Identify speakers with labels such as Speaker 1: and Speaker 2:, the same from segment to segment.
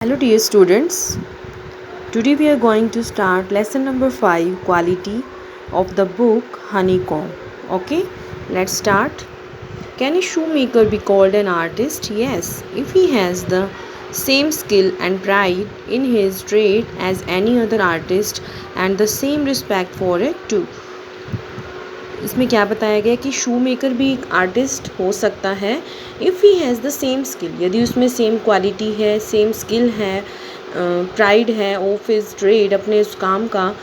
Speaker 1: Hello dear students, today we are going to start lesson number 5 quality of the book Honeycomb. Okay, let's start. Can a shoemaker be called an artist? Yes, if he has the same skill and pride in his trade as any other artist and the same respect for it too. इसमें क्या बताया गया कि शू maker भी एक artist हो सकता है if he has the same skill, यदि उसमें सेम क्वालिटी है, सेम स्किल है, प्राइड है ऑफ हिज ट्रेड, अपने उस काम का,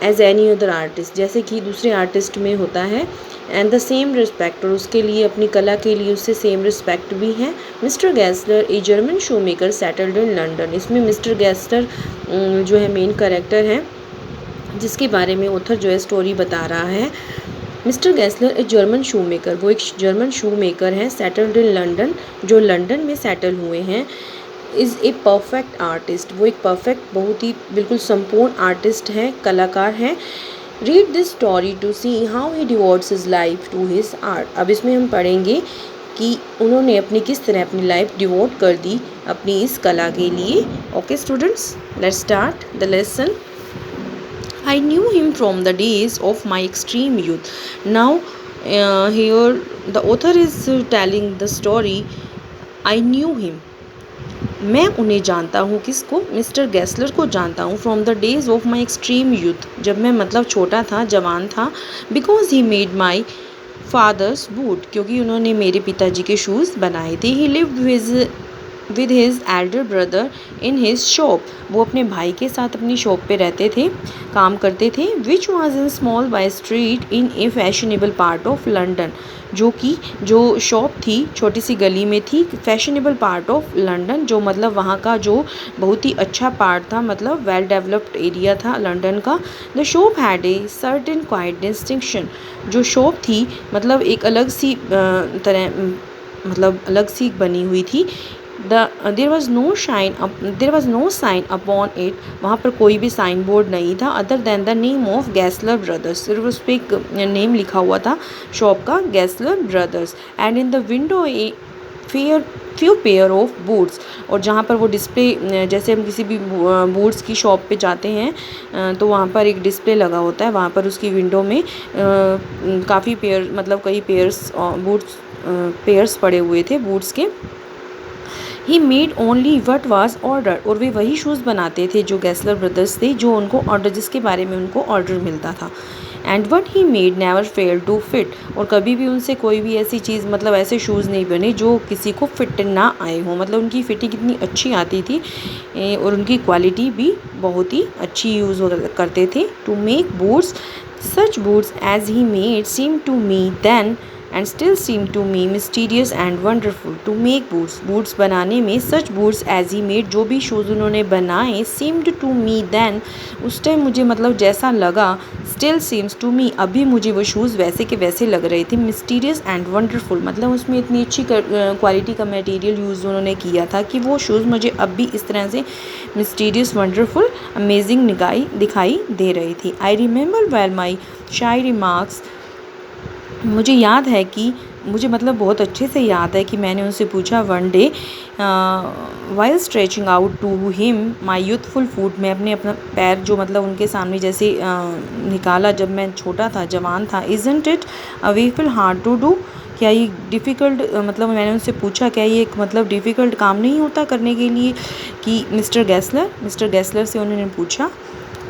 Speaker 1: एज एनी अदर आर्टिस्ट, जैसे कि दूसरे आर्टिस्ट में होता है, एंड द सेम रिस्पेक्ट, और उसके लिए अपनी कला के लिए उससे सेम रिस्पेक्ट भी है. Mr Gessler a German shoemaker settled in London. इसमें मिस्टर गैस्लर जो है मेन कैरेक्टर है जिसके बारे में ऑथर जो है स्टोरी बता रहा है. Mr Gessler a German shoemaker, वो एक जर्मन शू मेकर हैं, सेटल्ड इन लंडन, जो लंदन में सेटल हुए हैं. इज़ ए परफेक्ट आर्टिस्ट, वो एक परफेक्ट, बहुत ही बिल्कुल संपूर्ण आर्टिस्ट हैं, कलाकार हैं. Read this story to see how he devotes his life to his art. अब इसमें हम पढ़ेंगे कि उन्होंने अपनी किस तरह अपनी लाइफ डिवोट कर दी अपनी इस कला के लिए. Okay students, let's start the lesson. I knew him from the days of my extreme youth. Now, here the author is telling the story. I knew him. मैं उन्हें जानता हूँ, किसको? मिस्टर गैस्लर को जानता हूँ. From the days of my extreme youth, जब मैं मतलब छोटा था, जवान था. Because he made my father's boot, क्योंकि उन्होंने मेरे पिताजी के शूज़ बनाए थे. ही lived with his elder brother in his shop, वो अपने भाई के साथ अपनी शॉप पे रहते थे, काम करते थे. Which was in small by street in a fashionable part of London, जो शॉप थी छोटी सी गली में थी, फैशनेबल पार्ट ऑफ लंडन, जो मतलब वहाँ का जो बहुत ही अच्छा पार्ट था, मतलब वेल डेवलप्ड एरिया था लंदन का. The shop had a certain quite distinction, जो शॉप थी मतलब एक अलग सी तरह, मतलब अलग सी बनी हुई थी. There was no sign upon it, वहाँ पर कोई भी साइन बोर्ड नहीं था, other than the name of Gessler brothers, सिर्फ उस पर एक नेम लिखा हुआ था शॉप का, Gessler brothers. And in the window a few pair of boots, और जहाँ पर वो डिस्प्ले, जैसे हम किसी भी बूट्स की शॉप पे जाते हैं तो वहाँ पर एक डिस्प्ले लगा होता है, वहाँ पर उसकी विंडो में काफ़ी पेयर, मतलब कई पेयर्स पड़े हुए थे बूट्स के. He made only what was order, और वे वही शूज़ बनाते थे जो गैस्लर ब्रदर्स थे, जो उनको ऑर्डर, जिसके बारे में उनको ऑर्डर मिलता था. And what he made never fail to fit, और कभी भी उनसे कोई भी ऐसी चीज़, मतलब ऐसे शूज़ नहीं बने जो किसी को फिट ना आए हों, मतलब उनकी फिटिंग इतनी अच्छी आती थी और उनकी क्वालिटी भी बहुत ही अच्छी यूज़ करते थे. To make boots, such boots as he made seem to me then and still seem to me mysterious and wonderful. To make boots बनाने में, such boots as he made, जो भी शूज़ उन्होंने बनाए, सीम्ड टू मी देन, उस time मुझे मतलब जैसा लगा, स्टिल सीम्स टू मी, अभी मुझे वो शूज़ वैसे के वैसे लग रहे थे. मिस्टीरियस एंड वंडरफुल, मतलब उसमें इतनी अच्छी क्वालिटी का मटेरियल यूज़ उन्होंने किया था कि वो शूज़ मुझे अब भी इस तरह से मिस्टीरियस, वंडरफुल, अमेजिंग दिखाई दे रही थी. आई रिमेंबर वेल माई शाई रिमार्क्स, मुझे याद है कि मुझे मतलब बहुत अच्छे से याद है कि मैंने उनसे पूछा one day, while stretching out to him my youthful foot, मैं अपना पैर जो मतलब उनके सामने जैसे निकाला जब मैं छोटा था, जवान था. Isn't it a awfully hard to do, क्या ये डिफ़िकल्ट, मतलब मैंने उनसे पूछा क्या ये एक मतलब डिफ़िकल्ट काम नहीं होता करने के लिए कि मिस्टर गैस्लर से उन्होंने पूछा.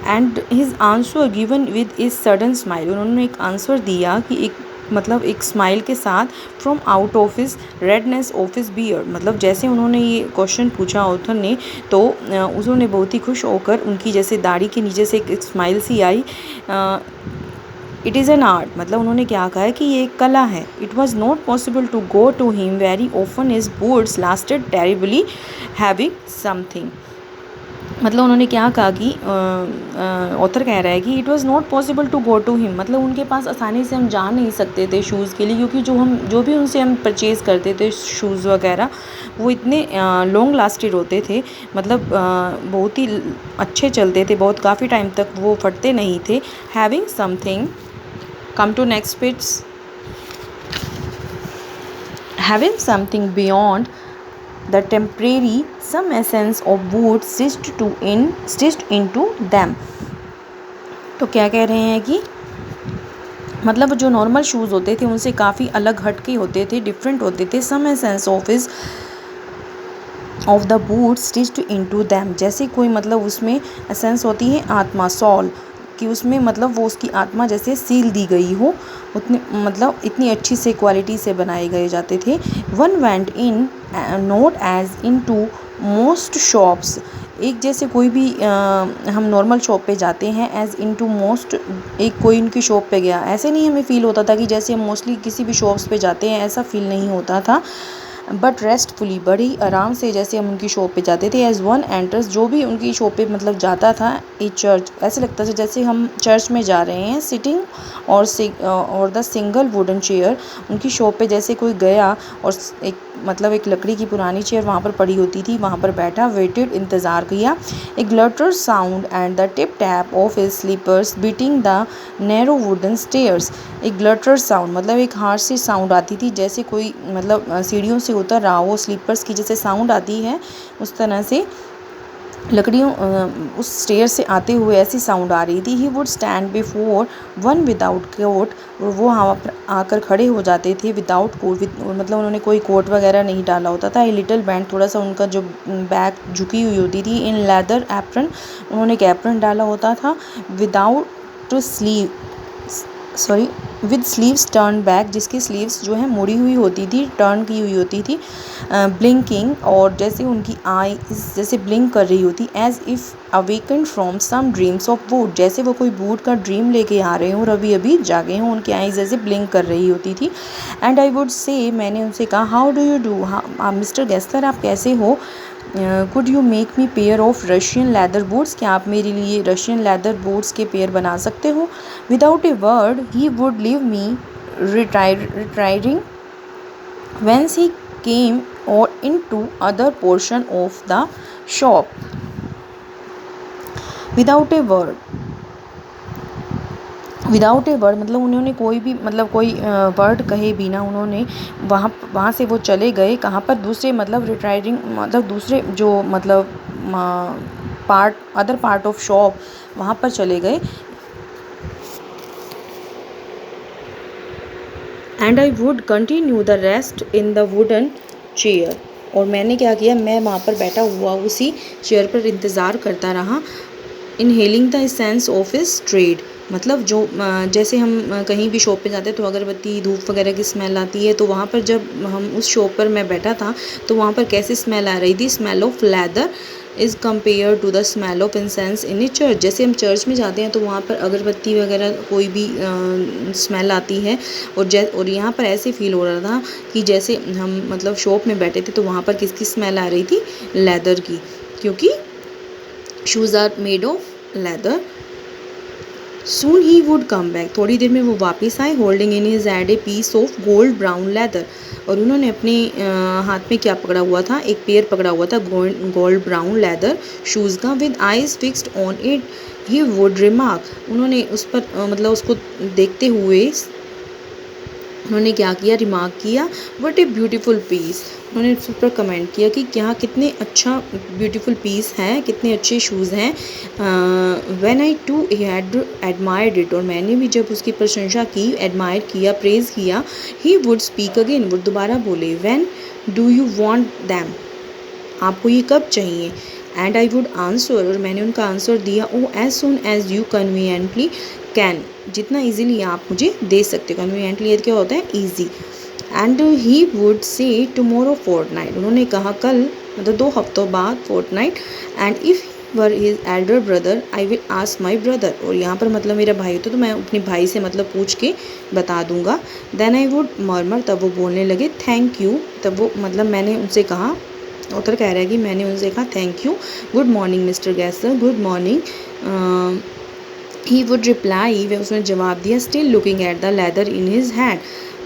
Speaker 1: And his answer given with is sudden smile, उन्होंने एक आंसर दिया कि एक मतलब एक स्माइल के साथ, from out of his redness of his beard, मतलब जैसे उन्होंने ये क्वेश्चन पूछा ऑथर ने, तो उन्होंने बहुत ही खुश होकर उनकी जैसे दाढ़ी के नीचे से एक स्माइल सी आई. इट इज़ एन आर्ट, मतलब उन्होंने क्या कहा है कि ये एक कला है. It was not possible to go to him very often, his boots lasted terribly having something, मतलब उन्होंने क्या कहा कि ऑथर कह रहा है कि it was not possible to go to him, मतलब उनके पास आसानी से हम जा नहीं सकते थे शूज़ के लिए, क्योंकि जो भी उनसे हम परचेज़ करते थे शूज़ वगैरह, वो इतने लॉन्ग लास्टेड होते थे, मतलब बहुत ही अच्छे चलते थे, बहुत काफ़ी टाइम तक वो फटते नहीं थे. Having something, come to next page. Having something beyond the temporary some essence of wood stitched into them. तो क्या कह रहे हैं कि मतलब जो नॉर्मल शूज़ होते थे उनसे काफ़ी अलग हटके होते थे, डिफरेंट होते थे। Some essence of the boot stitched into them, जैसे कोई मतलब उसमें एसेंस होती है आत्मा, सॉल कि उसमें मतलब वो उसकी आत्मा जैसे सील दी गई हो, उतनी मतलब इतनी अच्छी से क्वालिटी से बनाए गए जाते थे। One went in not as in to most shops, एक जैसे कोई भी हम नॉर्मल शॉप पे जाते हैं, एज इन टू मोस्ट एक कोई उनकी शॉप पे गया, ऐसे नहीं हमें फ़ील होता था कि जैसे हम मोस्टली किसी भी शॉप्स पे जाते हैं, ऐसा फ़ील नहीं होता था। बट रेस्टफुली, बड़ी आराम से जैसे हम उनकी शॉप पे जाते थे। एज वन एंटर्स, जो भी उनकी शॉप पे मतलब जाता था, ए चर्च, ऐसे लगता था जैसे हम चर्च में जा रहे हैं। सिटिंग और द सिंगल वुडन चेयर, उनकी शॉप पे जैसे कोई गया और एक लकड़ी की पुरानी चेयर वहाँ पर पड़ी होती थी, वहाँ पर बैठा, वेटेड, इंतज़ार किया। A clutter sound and the tip tap of his slippers beating the narrow wooden stairs. एक ग्लटर साउंड मतलब एक हार्श सी साउंड आती थी, जैसे कोई मतलब सीढ़ियों से उतर रहा हो, स्लीपर्स की जैसे साउंड आती है उस तरह से लकड़ियों उस स्टेयर से आते हुए ऐसी साउंड आ रही थी। He would stand before one without coat, और वो वहाँ पर आकर खड़े हो जाते थे विदाउट कोट, मतलब उन्होंने कोई कोट वगैरह नहीं डाला होता था। ए लिटिल बैंड, थोड़ा सा उनका जो बैक झुकी हुई होती थी। इन लेदर एप्रन, उन्होंने एक एप्रन डाला होता था। Without sleeve sorry with sleeves turn back, जिसकी स्लीव्स जो है मुड़ी हुई होती थी, टर्न की हुई होती थी। ब्लिंकिंग, और जैसे उनकी आई जैसे ब्लिंक कर रही होती। As if awaken from some dreams of wood, जैसे वो कोई वुड का ड्रीम लेके आ रहे हों और अभी अभी जागे हों, उनकी आईज जैसे ब्लिंक कर रही होती थी। एंड आई वुड से, मैंने उनसे कहा, how do you do, mister Gessler आप कैसे हो। Could you make me pair of Russian leather boots, क्या आप मेरे लिए रशियन लेदर बूट्स के पेयर बना सकते हो। Without a word he would leave me retiring whence he came or into other portion of the shop without a word। Without a word मतलब उन्होंने कोई भी मतलब कोई वर्ड कहे बिना उन्होंने वहाँ से वो चले गए, कहाँ पर, दूसरे मतलब रिटायरिंग मतलब दूसरे जो मतलब अदर पार्ट ऑफ शॉप, वहाँ पर चले गए। And I would continue the rest in the wooden chair, और मैंने क्या किया, मैं वहाँ पर बैठा हुआ उसी चेयर पर इंतज़ार करता रहा। Inhaling the essence of his trade, मतलब जो जैसे हम कहीं भी शॉप पे जाते हैं तो अगरबत्ती धूप वगैरह की स्मेल आती है, तो वहाँ पर जब हम उस शॉप पर मैं बैठा था तो वहाँ पर कैसी स्मेल आ रही थी, smell of leather is compare to the smell of incense in a church. जैसे हम चर्च में जाते हैं तो वहाँ पर अगरबत्ती वगैरह कोई भी स्मेल आती है, और यहाँ पर ऐसे फील हो रहा था कि जैसे हम मतलब शॉप में बैठे थे तो वहाँ पर किसकी स्मेल आ रही थी, लेदर की, क्योंकि shoes are made of leather. Soon he would come back, थोड़ी देर में वो वापस आए। Holding in his hand a piece of gold brown leather, और उन्होंने अपने हाथ में क्या पकड़ा हुआ था, एक पेयर पकड़ा हुआ था गोल्ड ब्राउन लेदर शूज़ का। With eyes fixed on it he would remark, उन्होंने उस पर मतलब उसको देखते हुए उन्होंने क्या किया, रिमार्क किया, व्हाट ए ब्यूटीफुल पीस, उन्होंने उस पर कमेंट किया कि क्या कितने अच्छा ब्यूटीफुल पीस है, कितने अच्छे शूज़ हैं। When I too had admired it, और मैंने भी जब उसकी प्रशंसा की, एडमायर किया, प्रेज़ किया। ही वुड स्पीक अगेन, वो दोबारा बोले, when do you want them, आपको ये कब चाहिए। एंड आई वुड आंसर, और मैंने उनका आंसर दिया, oh as soon as you conveniently can, जितना ईजिली आप मुझे दे सकते हो। कन्वीनियंटली क्या होता है, easy. And he would say tomorrow fortnight, उन्होंने कहा कल मतलब 2 हफ्तों बाद, fortnight. And if were his elder brother I will ask my brother, और यहाँ पर मतलब मेरा भाई होता तो मैं अपने भाई से मतलब पूछ के बता दूंगा। देन आई वुड मर्मर, तब वो बोलने लगे, थैंक यू, तब वो मतलब मैंने उनसे कहा, ऑथर कह रहा है कि मैंने उनसे कहा thank you. Good morning mister Gessler, good morning. He would reply, वह उसने जवाब दिया, still looking at the leather in his hand,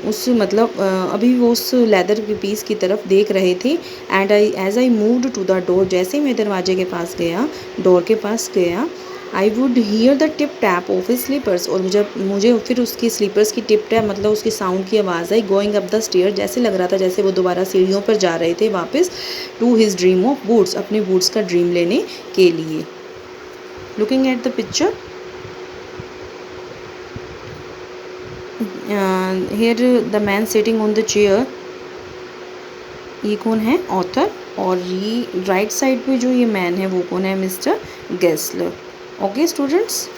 Speaker 1: उस मतलब अभी वो उस लेदर के पीस की तरफ देख रहे थे। And as I moved to the door, जैसे मैं दरवाजे के पास गया, डोर के पास गया, I would hear the tip tap of his slippers, और जब मुझे फिर उसकी स्लीपर्स की टिप टैप मतलब उसकी साउंड की आवाज़ आई गोइंग अप द स्टेयर, जैसे लग रहा था जैसे वो दोबारा सीढ़ियों पर जा रहे थे वापस, to his dream of boots, अपने बूट्स का ड्रीम लेने के लिए। Looking at the picture, here the man sitting on the chair, ये कौन है? ऑथर। और ये राइट साइड पे जो ये मैन है वो कौन है? Mr Gessler. Okay students,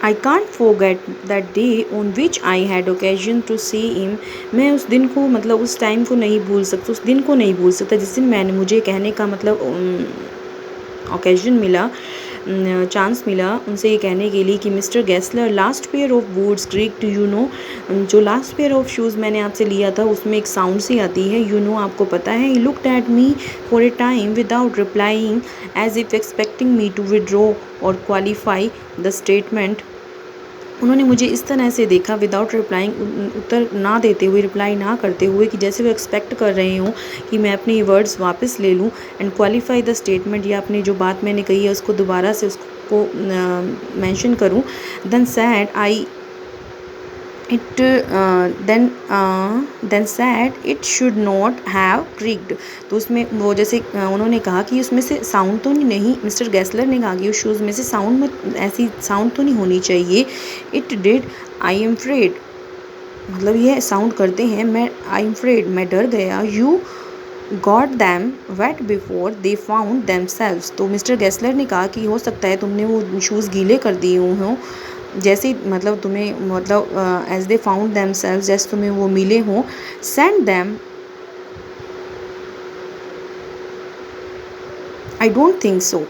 Speaker 1: I can't forget that day on which I had occasion to see him, मैं उस दिन को मतलब उस टाइम को नहीं भूल सकता, उस दिन को नहीं भूल सकता जिस दिन मैंने मुझे कहने का मतलब ओकेजन मिला, चांस मिला उनसे ये कहने के लिए कि Mr Gessler last pair of boots creaked, you know, जो लास्ट पेयर ऑफ शूज़ मैंने आपसे लिया था उसमें एक साउंड सी आती है, यू नो, आपको पता है। He looked at me for a time without replying as if expecting me to withdraw और क्वालिफाई द स्टेटमेंट, उन्होंने मुझे इस तरह से देखा विदाउट रिप्लाइंग, उत्तर ना देते हुए, रिप्लाई ना करते हुए, कि जैसे वो एक्सपेक्ट कर रहे हों कि मैं अपने वर्ड्स वापस ले लूँ एंड क्वालिफाई द स्टेटमेंट, या अपनी जो बात मैंने कही है उसको दोबारा से उसको मेंशन करूँ। Then said I it then said it should not have creaked, तो उसमें वो जैसे उन्होंने कहा कि उसमें से साउंड तो नहीं, मिस्टर गेस्लर ने कहा कि उस शूज़ में से साउंड में ऐसी साउंड तो नहीं होनी चाहिए। It did, I am afraid, मतलब ये साउंड करते हैं, मैं आई एम फ्रेड, मैं डर गया। You got them wet before they found themselves, तो मिस्टर गेस्लर ने कहा कि हो सकता है तुमने वो शूज़ गीले कर दिए हों, जैसे मतलब तुम्हें मतलब as they found themselves, जैसे तुम्हें वो मिले हों। Send them, I don't think so,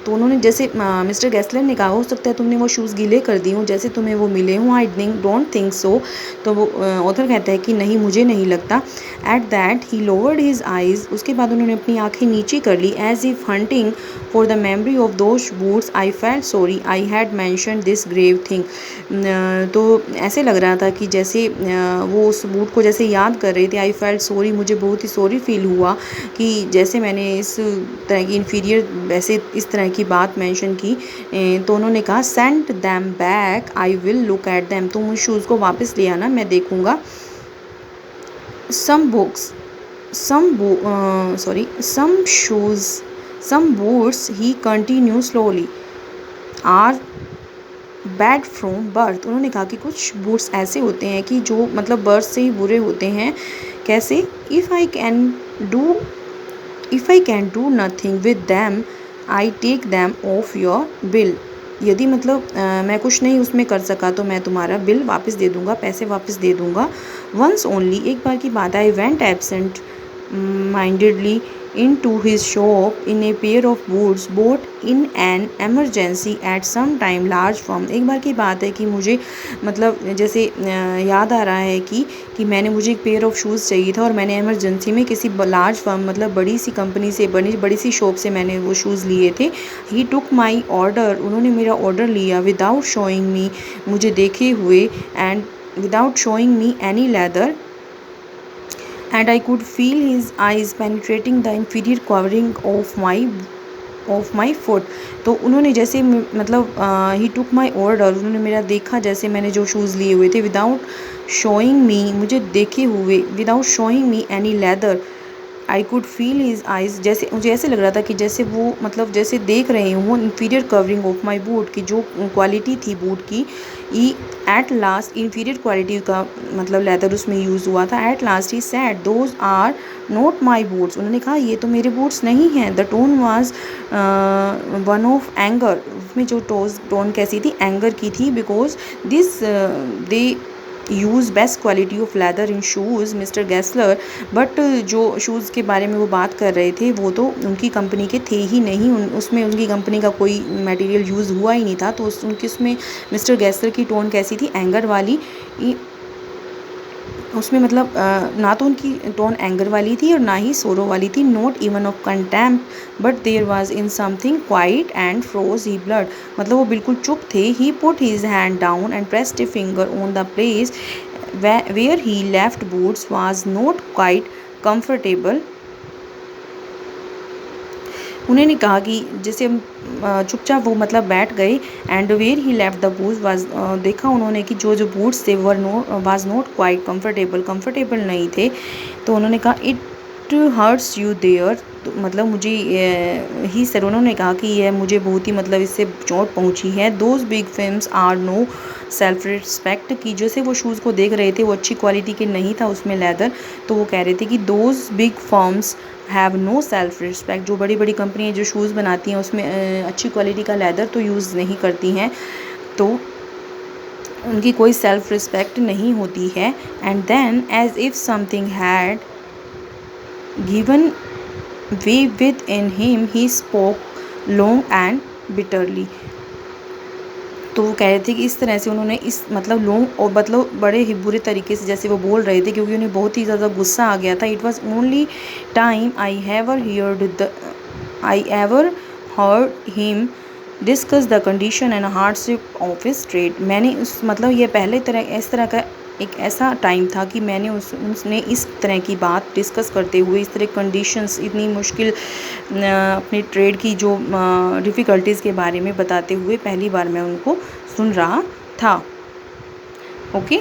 Speaker 1: तो उन्होंने जैसे मिस्टर गेस्लर ने कहा हो सकता है तुमने वो शूज़ गीले कर दिए हों जैसे तुम्हें वो मिले हों, आई डोंट थिंक सो, तो वो ऑथर कहता है कि नहीं, मुझे नहीं लगता। At that he lowered his eyes, उसके बाद उन्होंने अपनी आंखें नीचे कर ली, as if hunting for the memory of those boots, I felt sorry I had mention this grave thing, तो ऐसे लग रहा था कि जैसे वो उस बूट को जैसे याद कर रहे थे, आई फेल्ट सॉरी, मुझे बहुत ही सॉरी फील हुआ कि जैसे मैंने इस तरह की इन्फीरियर वैसे इस तरह की बात मेंशन की। तो उन्होंने कहा send them back, I will look at them, तुम उस शूज़ को वापस ले आना, मैं देखूँगा। some books some shoes, some boots, he continued slowly, are bad from birth, उन्होंने कहा कि कुछ बूट्स ऐसे होते हैं कि जो मतलब बर्थ से ही बुरे होते हैं। कैसे? If I can do nothing with them I take them off your bill, यदि मतलब मैं कुछ नहीं उसमें कर सका तो मैं तुम्हारा बिल वापस दे दूँगा, पैसे वापस दे दूँगा। वंस ओनली, एक बार की बात, I went absent mindedly into his shop in a pair of boots bought in an emergency at some time large firm, एक बार की बात है कि मुझे मतलब जैसे याद आ रहा है कि मैंने मुझे एक पेयर ऑफ शूज़ चाहिए था और मैंने एमरजेंसी में किसी लार्ज फर्म मतलब बड़ी सी कंपनी से बड़ी सी शॉप से मैंने वो शूज़ लिए थे। ही टुक माई ऑर्डर, उन्होंने मेरा ऑर्डर लिया, विदाउट शोइंग मी, मुझे देखे हुए, and without showing me any leather, and I could feel his eyes penetrating the inferior covering of my foot, तो उन्होंने जैसे मतलब ही टुक माई ऑर्डर, उन्होंने मेरा देखा जैसे मैंने जो शूज़ लिए हुए थे, विदाउट शोइंग मी, मुझे देखे हुए, without showing me any leather, I could feel his eyes, जैसे मुझे ऐसे लग रहा था कि जैसे वो मतलब जैसे देख रहे हों inferior covering of my boot की जो क्वालिटी थी बूट की, ई एट लास्ट, इन्फीरियर क्वालिटी का मतलब लेदर उसमें यूज़ हुआ था। At last he said those are not my boots, उन्होंने कहा ये तो मेरे बूट्स नहीं हैं। The tone was one of anger, उसमें जो टोन कैसी थी, एंगर की थी, because this they use best quality of leather in shoes Mr Gessler, but जो शूज़ के बारे में वो बात कर रहे थे वो तो उनकी कंपनी के थे ही नहीं, उसमें उनकी कंपनी का कोई मटेरियल यूज़ हुआ ही नहीं था, तो उनकी उसमें मिस्टर गेस्लर की टोन कैसी थी, एंगर वाली। उसमें मतलब ना तो उनकी टोन एंगर वाली थी और ना ही सोरो वाली थी, not even of contempt but there was in something quiet and froze he blood. मतलब वो बिल्कुल चुप थे। He put his hand down and pressed a finger on the place where he left boots was not quite comfortable. उन्होंने कहा कि जैसे हम चुपचाप वो मतलब बैठ गए। And where he left the boots was, देखा उन्होंने कि जो जो बूट्स थे were was not quite comfortable नहीं थे। तो उन्होंने कहा इट हर्ट्स यू देयर, तो मतलब मुझे ही सर उन्होंने कहा कि यह मुझे बहुत ही मतलब इससे चोट पहुंची है। Those big films are no self respect, की जैसे वो शूज़ को देख रहे थे वो अच्छी क्वालिटी के नहीं था उसमें लेदर, तो वो कह रहे थे कि those big firms have no self respect, जो बड़ी बड़ी कंपनियाँ जो शूज़ बनाती हैं उसमें अच्छी क्वालिटी का लेदर तो यूज़ नहीं करती हैं, तो उनकी कोई सेल्फ रिस्पेक्ट नहीं होती है। And then as if something had given way within him he spoke long and bitterly. तो वो कह रहे थे कि इस तरह से उन्होंने इस मतलब लोग और मतलब बड़े ही बुरे तरीके से जैसे वो बोल रहे थे क्योंकि उन्हें बहुत ही ज़्यादा गुस्सा आ गया था। It was only time I ever heard him discuss the condition and hardship of his trade. मैंने उस मतलब ये पहले तरह इस तरह का एक ऐसा टाइम था कि मैंने उसने इस तरह की बात डिस्कस करते हुए इस तरह कंडीशंस इतनी मुश्किल अपने ट्रेड की जो डिफ़िकल्टीज़ के बारे में बताते हुए पहली बार मैं उनको सुन रहा था। ओके।